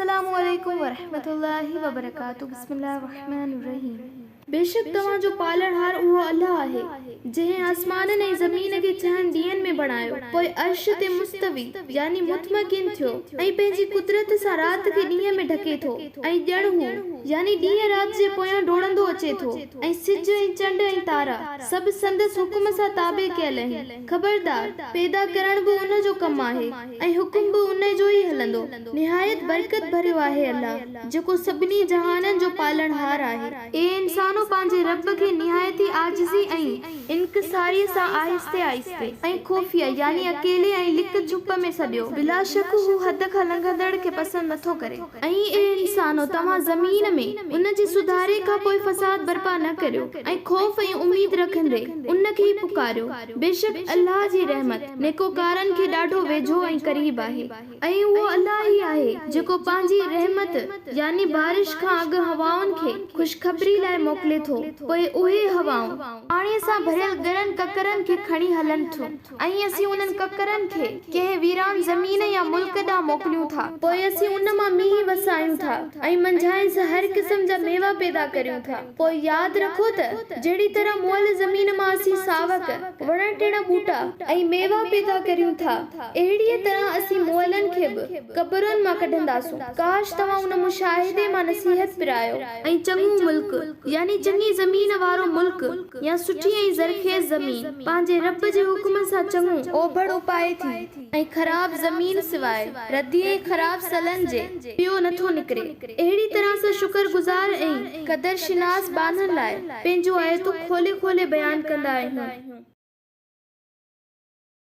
अस्सलामु अलैकुम वरहमतुल्लाहि वबरकातुहू। बिस्मिल्लाहिर्रहमानिर्रहीम। बेशक तव्हां जो पालणहार उहो अल्लाह आहे जंहिं आसमाननि ऐं ज़मीन खे 6 ॾींहंनि में बणायो, पोइ अर्श ते मुस्तवी यानी मुतमकिन थियो ऐं पंहिंजी कुदरत सां राति खे ॾींहं में ढके थो ऐं ॼण हू यानी ॾींहं राति जे पोयां डोड़ंदो अचे थो ऐं सिज ऐं चंड ऐं तारा सभु संदसि हुकुम सां ताबे कयल आहिनि। ख़बरदार, पैदा करण बि उन जो कमु आहे ऐं हुकुम बि उन जो ई हलंदो। निहायत बरकत भरियो आहे अल्लाह जेको सभिनी जहाननि जो पालणहार आहे। ए इंसानो पंहिंजे रब खे निहायती आजिज़ी ऐं इनकिसारी सां आहिस्ते आहिस्ते ऐं खुफिया यानी अकेले ऐं लिक छुप में सॼो। बिला शक हू हद खां लंघंदड़ खे पसंद नथो करे। ऐं ए इंसानो तव्हां ज़मीन में उन जे सुधारे खां पोइ फसाद बर्पा न करियो ऐं खौफ ऐं उम्मीद रखंदे उन खे ई पुकारियो। बेशक अल्लाह जी रहमत नेकोकारनि खे ॾाढो वेझो ऐं करीब आहे ऐं उहो अल्लाह ई आहे जेको पंहिंजी रहमत यानी बारिश खां अॻु हवाउनि खे ख़ुशखबरी लाइ मोकिले थो, पोइ उहे हवाऊं पाणीअ सां भरियल गरनि ककरनि खे खणी हलनि थियूं ऐं असीं उन्हनि ककरनि खे कंहिं वीरान ज़मीन या मुल्क ॾांहुं मोकिलियूं था। पोइ असीं उन मां मींहुं वसायूं था ऐं मंझाइनि सां हर क़िस्म जा मेवा पैदा करियूं था। पोइ यादि रखो त जहिड़ी तरह मुअल ज़मीन मां असीं सावक वण टिण ॿूटा ऐं मेवा पैदा करियूं था, अहिड़ीअ तरह असीं मुअलनि खे बि कबरुनि मां कढंदासूं। काश तव्हां उन मुशाहिदे मां नसीहत पिरायो ऐं चङो मुल्क यानी चङी ज़मीन वारो मुल्क या सुठी ऐं ज़रखेज़ ज़मीन पंहिंजे रब जे हुक्म सां चङो ओभड़ उपाए थी ऐं ख़राब ज़मीन सिवाइ रदी ऐं ख़राब सलन जे पियो नथो निकिरे। अहिड़ी तरह सां शुक्रगुज़ार ऐं क़दर शिनास बाननि लाइ पंहिंजूं आयतूं खोले खोले बयान कंदा आहियूं।